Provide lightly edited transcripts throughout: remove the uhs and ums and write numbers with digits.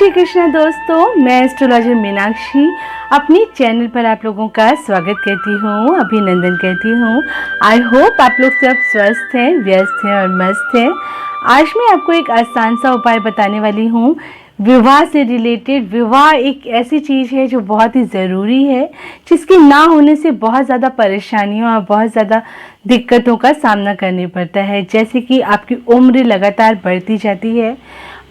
श्री कृष्ण दोस्तों, मैं एस्ट्रोलॉजर मीनाक्षी अपनी चैनल पर आप लोगों का स्वागत करती हूँ, अभिनंदन करती हूँ। आई होप आप लोग सब स्वस्थ हैं, व्यस्त हैं और मस्त हैं। आज मैं आपको एक आसान सा उपाय बताने वाली हूँ विवाह से रिलेटेड। विवाह एक ऐसी चीज़ है जो बहुत ही ज़रूरी है, जिसके ना होने से बहुत ज़्यादा परेशानियों और बहुत ज़्यादा दिक्कतों का सामना करना पड़ता है। जैसे कि आपकी उम्र लगातार बढ़ती जाती है,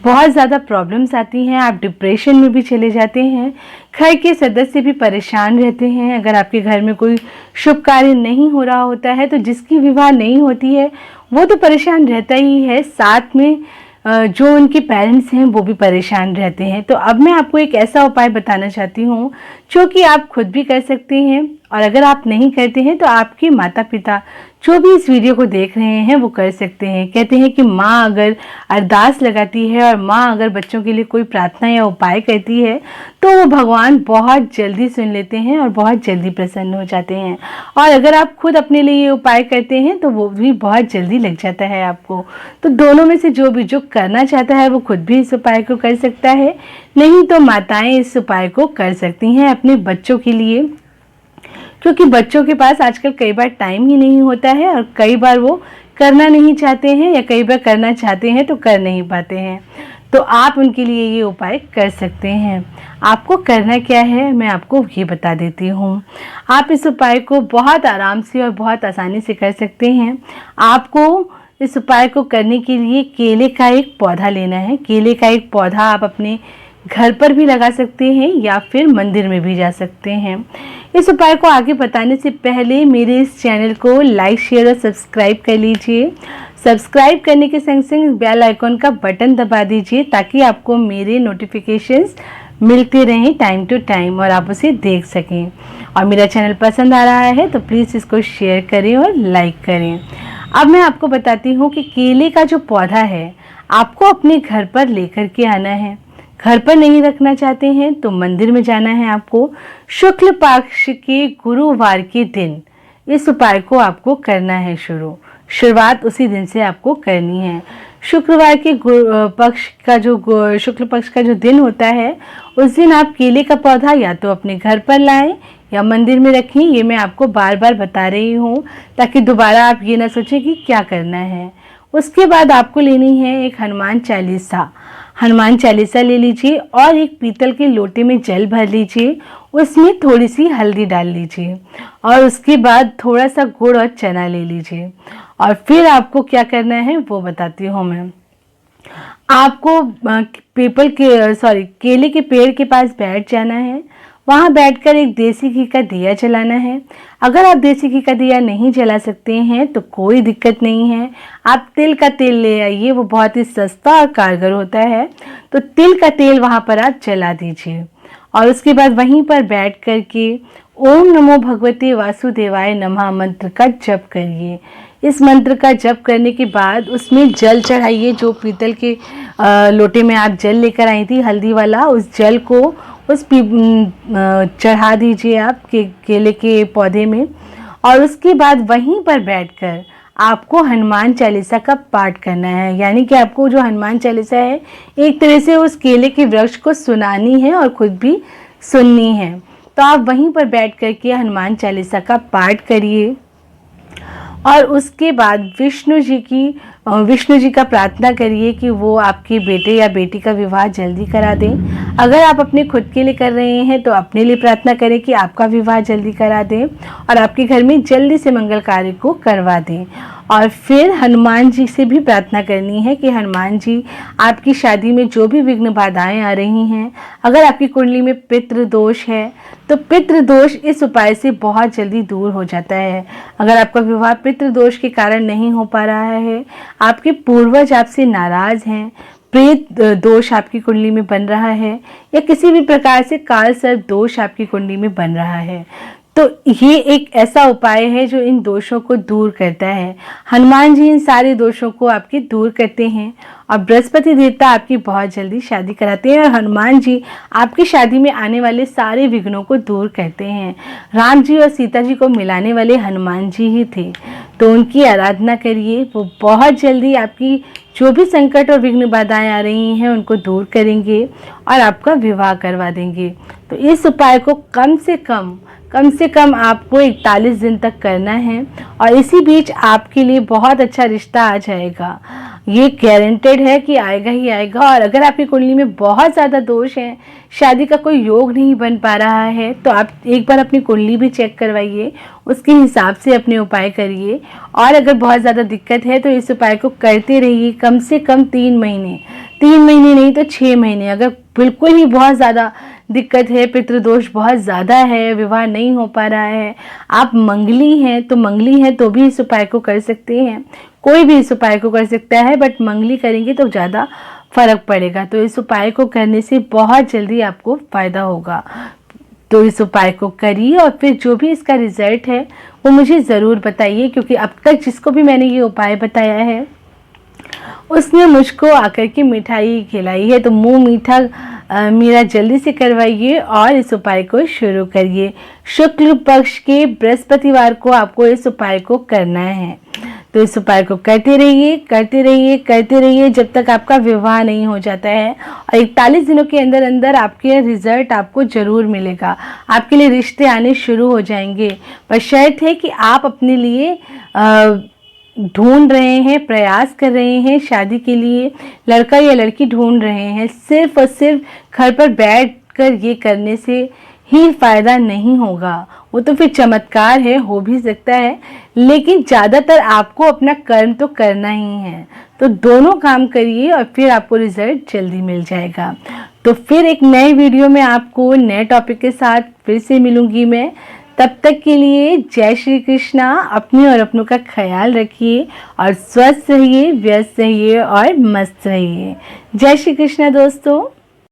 बहुत ज़्यादा प्रॉब्लम्स आती हैं, आप डिप्रेशन में भी चले जाते हैं, घर के सदस्य भी परेशान रहते हैं। अगर आपके घर में कोई शुभ कार्य नहीं हो रहा होता है तो जिसकी विवाह नहीं होती है वो तो परेशान रहता ही है, साथ में जो उनके पेरेंट्स हैं वो भी परेशान रहते हैं। तो अब मैं आपको एक ऐसा उपाय बताना चाहती हूँ जो कि आप खुद भी कर सकते हैं, और अगर आप नहीं करते हैं तो आपके माता पिता जो भी इस वीडियो को देख रहे हैं वो कर सकते हैं। कहते हैं कि माँ अगर अरदास लगाती है और माँ अगर बच्चों के लिए कोई प्रार्थना या उपाय करती है तो वो भगवान बहुत जल्दी सुन लेते हैं और बहुत जल्दी प्रसन्न हो जाते हैं। और अगर आप खुद अपने लिए ये उपाय करते हैं तो वो भी बहुत जल्दी लग जाता है आपको। तो दोनों में से जो करना चाहता है वो खुद भी इस उपाय को कर सकता है, नहीं तो माताएं इस उपाय को कर सकती हैं अपने बच्चों के लिए, क्योंकि बच्चों के पास आजकल कई बार टाइम ही नहीं होता है और कई बार वो करना नहीं चाहते हैं या कई बार करना चाहते हैं तो कर नहीं पाते हैं। तो आप उनके लिए ये उपाय कर सकते हैं। आपको करना क्या है मैं आपको ये बता देती हूँ। आप इस उपाय को बहुत आराम से और बहुत आसानी से कर सकते हैं। आपको इस उपाय को करने के लिए केले का एक पौधा लेना है। केले का एक पौधा आप अपने घर पर भी लगा सकते हैं या फिर मंदिर में भी जा सकते हैं। इस उपाय को आगे बताने से पहले मेरे इस चैनल को लाइक, शेयर और सब्सक्राइब कर लीजिए। सब्सक्राइब करने के संग संग बेल आइकॉन का बटन दबा दीजिए ताकि आपको मेरे नोटिफिकेशंस मिलते रहें टाइम टू टाइम और आप उसे देख सकें। और मेरा चैनल पसंद आ रहा है तो प्लीज़ इसको शेयर करें और लाइक करें। अब मैं आपको बताती हूँ कि केले का जो पौधा है आपको अपने घर पर लेकर के आना है। घर पर नहीं रखना चाहते हैं तो मंदिर में जाना है आपको। शुक्ल पक्ष के गुरुवार के दिन इस उपाय को आपको करना है शुरुआत उसी दिन से आपको करनी है। शुक्रवार के शुक्ल पक्ष का जो दिन होता है उस दिन आप केले का पौधा या तो अपने घर पर लाएं या मंदिर में रखें। ये मैं आपको बार बार बता रही हूँ ताकि दोबारा आप ये ना सोचें कि क्या करना है। उसके बाद आपको लेनी है एक हनुमान चालीसा ले लीजिए और एक पीतल के लोटे में जल भर लीजिए, उसमें थोड़ी सी हल्दी डाल लीजिए और उसके बाद थोड़ा सा गुड़ और चना ले लीजिए। और फिर आपको क्या करना है वो बताती हूँ मैं। आपको केले के पेड़ के पास बैठ जाना है। वहाँ बैठकर एक देसी घी का दिया जलाना है। अगर आप देसी घी का दिया नहीं जला सकते हैं तो कोई दिक्कत नहीं है, आप तिल का तेल ले आइए, वो बहुत ही सस्ता और कारगर होता है। तो तिल का तेल वहाँ पर आप जला दीजिए और उसके बाद वहीं पर बैठ कर के ओम नमो भगवते वासुदेवाय नमः मंत्र का जप करिए। इस मंत्र का जप करने के बाद उसमें जल चढ़ाइए। जो पीतल के लोटे में आप जल लेकर आई थी हल्दी वाला, उस जल को चढ़ा दीजिए आप केले के पौधे में। और उसके बाद वहीं पर बैठकर आपको हनुमान चालीसा का पाठ करना है। यानी कि आपको जो हनुमान चालीसा है एक तरह से उस केले के वृक्ष को सुनानी है और खुद भी सुननी है। तो आप वहीं पर बैठ करके हनुमान चालीसा का पाठ करिए और उसके बाद विष्णु जी का प्रार्थना करिए कि वो आपके बेटे या बेटी का विवाह जल्दी करा दें। अगर आप अपने खुद के लिए कर रहे हैं तो अपने लिए प्रार्थना करें कि आपका विवाह जल्दी करा दें और आपके घर में जल्दी से मंगल कार्य को करवा दें। और फिर हनुमान जी से भी प्रार्थना करनी है कि हनुमान जी आपकी शादी में जो भी विघ्न बाधाएं आ रही हैं, अगर आपकी कुंडली में पितृ दोष है तो पितृ दोष इस उपाय से बहुत जल्दी दूर हो जाता है। अगर आपका विवाह पितृ दोष के कारण नहीं हो पा रहा है, आपके पूर्वज आपसे नाराज हैं, प्रेत दोष आपकी कुंडली में बन रहा है या किसी भी प्रकार से काल सर्प दोष आपकी कुंडली में बन रहा है, तो ये एक ऐसा उपाय है जो इन दोषों को दूर करता है। हनुमान जी इन सारे दोषों को आपके दूर करते हैं और बृहस्पति देवता आपकी बहुत जल्दी शादी कराते हैं और हनुमान जी आपकी शादी में आने वाले सारे विघ्नों को दूर करते हैं। राम जी और सीता जी को मिलाने वाले हनुमान जी ही थे, तो उनकी आराधना करिए, वो बहुत जल्दी आपकी जो भी संकट और विघ्न बाधाएं आ रही हैं उनको दूर करेंगे और आपका विवाह करवा देंगे। तो इस उपाय को कम से कम आपको 41 दिन तक करना है और इसी बीच आपके लिए बहुत अच्छा रिश्ता आ जाएगा। ये गारंटेड है कि आएगा ही आएगा। और अगर आपकी कुंडली में बहुत ज़्यादा दोष हैं, शादी का कोई योग नहीं बन पा रहा है, तो आप एक बार अपनी कुंडली भी चेक करवाइए, उसके हिसाब से अपने उपाय करिए। और अगर बहुत ज़्यादा दिक्कत है तो इस उपाय को करते रहिए कम से कम 3 महीने, 3 महीने नहीं तो 6 महीने। अगर बिल्कुल ही बहुत ज़्यादा दिक्कत है, पितृदोष बहुत ज़्यादा है, विवाह नहीं हो पा रहा है, आप मंगली हैं तो भी इस उपाय को कर सकते हैं। कोई भी इस उपाय को कर सकता है, बट मंगली करेंगे तो ज़्यादा फर्क पड़ेगा। तो इस उपाय को करने से बहुत जल्दी आपको फ़ायदा होगा। तो इस उपाय को करिए और फिर जो भी इसका रिजल्ट है वो मुझे ज़रूर बताइए, क्योंकि अब तक जिसको भी मैंने ये उपाय बताया है उसने मुझको आकर के मिठाई खिलाई है। तो मुंह मीठा मेरा जल्दी से करवाइए और इस उपाय को शुरू करिए। शुक्ल पक्ष के बृहस्पतिवार को आपको इस उपाय को करना है। तो इस उपाय को करते रहिए जब तक आपका विवाह नहीं हो जाता है। और 41 दिनों के अंदर अंदर आपके रिजल्ट आपको ज़रूर मिलेगा, आपके लिए रिश्ते आने शुरू हो जाएंगे। पर शर्त है कि आप अपने लिए ढूंढ रहे हैं, प्रयास कर रहे हैं शादी के लिए, लड़का या लड़की ढूंढ रहे हैं। सिर्फ और सिर्फ घर पर बैठकर ये करने से ही फ़ायदा नहीं होगा। वो तो फिर चमत्कार है, हो भी सकता है, लेकिन ज़्यादातर आपको अपना कर्म तो करना ही है। तो दोनों काम करिए और फिर आपको रिजल्ट जल्दी मिल जाएगा। तो फिर एक नए वीडियो में आपको नए टॉपिक के साथ फिर से मिलूंगी मैं। तब तक के लिए जय श्री कृष्णा। अपने और अपनों का ख्याल रखिए और स्वस्थ रहिए, व्यस्त रहिए और मस्त रहिए। जय श्री कृष्णा दोस्तों।